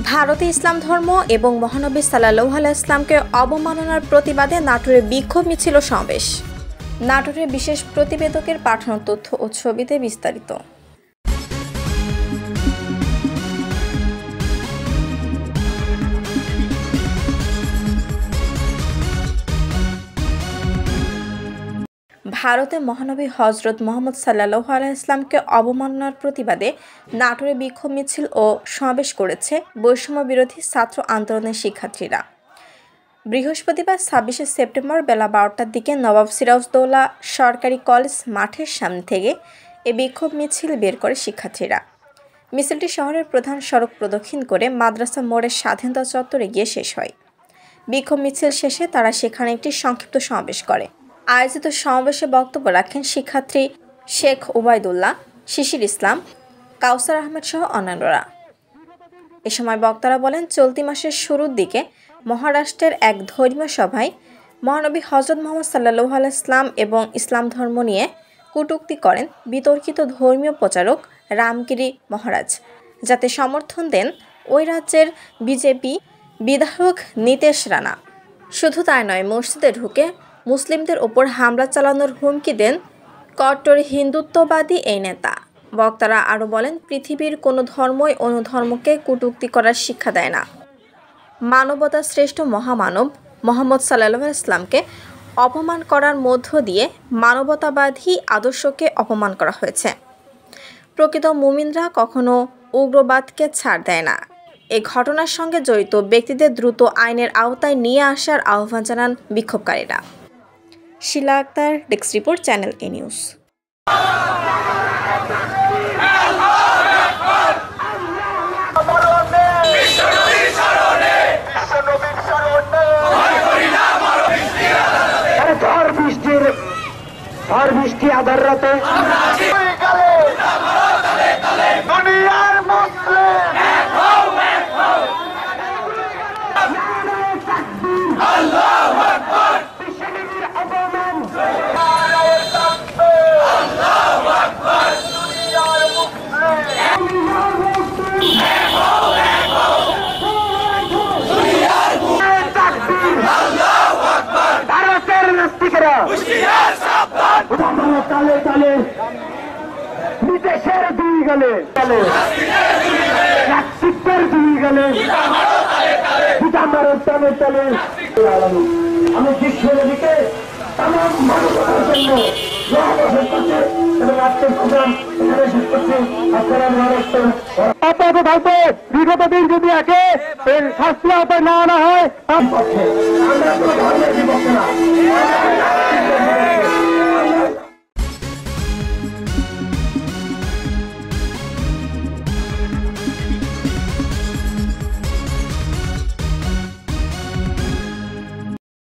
ভারতে ইসলাম ধর্ম এবং মহানবী সাল্লাল্লাহু আলাইহি ওয়াসাল্লামকে অবমাননার প্রতিবাদে নাটোরে বিক্ষোভ মিছিল ও সমাবেশ। নাটোরের বিশেষ প্রতিবেদকের পাঠানো তথ্য ও ছবিতে বিস্তারিত। ভারতে মহানবী হজরত মুহাম্মদ সাল্লাল্লাহু আলাইহি ওয়াসাল্লামকে অবমাননার প্রতিবাদে নাটোরে বিক্ষোভ মিছিল ও সমাবেশ করেছে বৈষম্য বিরোধী ছাত্র আন্দোলনের শিক্ষার্থীরা। বৃহস্পতিবার ২৬শে সেপ্টেম্বর বেলা ১২টার দিকে নবাব সিরাজউদ্দৌলা সরকারি কলেজ মাঠের সামনে থেকে এ বিক্ষোভ মিছিল বের করে শিক্ষার্থীরা। মিছিলটি শহরের প্রধান সড়ক প্রদক্ষিণ করে মাদ্রাসা মোড়ের স্বাধীনতা চত্বরে গিয়ে শেষ হয়। বিক্ষোভ মিছিল শেষে তারা সেখানে একটি সংক্ষিপ্ত সমাবেশ করে। আয়োজিত সমাবেশে বক্তব্য রাখেন শিক্ষার্থী শেখ ওবায়দুল্লাহ, শিশির ইসলাম, কাউসার আহমেদ সহ অন্যান্যরা। এ সময় বক্তারা বলেন, চলতি মাসের শুরুর দিকে মহারাষ্ট্রের এক ধর্মীয় সভায় মহানবী হজরত মুহাম্মদ সাল্লাল্লাহু আলাইহি ওয়াসাল্লাম এবং ইসলাম ধর্ম নিয়ে কটূক্তি করেন বিতর্কিত ধর্মীয় প্রচারক রামগিরি মহারাজ, যাতে সমর্থন দেন ওই রাজ্যের বিজেপি বিধায়ক নীতেশ রানা। শুধু তাই নয়, মসজিদে ঢুকে মুসলিমদের ওপর হামলা চালানোর হুমকি দেন কট্টর হিন্দুত্ববাদী এই নেতা। বক্তারা আরও বলেন, পৃথিবীর কোনো ধর্মই অন্য ধর্মকে কটূক্তি করার শিক্ষা দেয় না। মানবতার শ্রেষ্ঠ মহামানব মুহাম্মদ সাল্লাল্লাহু আলাইহি ওয়াসাল্লামকে অপমান করার মধ্য দিয়ে মানবতাবাদী আদর্শকে অপমান করা হয়েছে। প্রকৃত মুমিনরা কখনো উগ্রবাদকে ছাড় দেয় না। এই ঘটনার সঙ্গে জড়িত ব্যক্তিদের দ্রুত আইনের আওতায় নিয়ে আসার আহ্বান জানান বিক্ষোভকারীরা। শিলা আক্তার, ডেস্ক রিপোর্ট, চ্যানেল এ নিউজ। ঝড় বৃষ্টি আধার রাতে দুনিয়ার মুসলিম আল্লাহু আকবার, বিশ্বনবীর আগমন আল্লাহু আকবার, দুনিয়ার মুসলিম দুনিয়ার তাকবীর আল্লাহু আকবার, ভারতের নাস্তিকেরা হুঁশিয়ার সাবধান, তালে তালে বিদেশের দুই গেলে নাস্তিকের দুই গেলে তালে তালে। আমি বিশ্ব নবীকে তামাম মানবতার জন্য বিগত দিন যদি একে শাস্তি আওতায় না আনা হয়, আমরা কোনো ধর্মের বিপক্ষে না।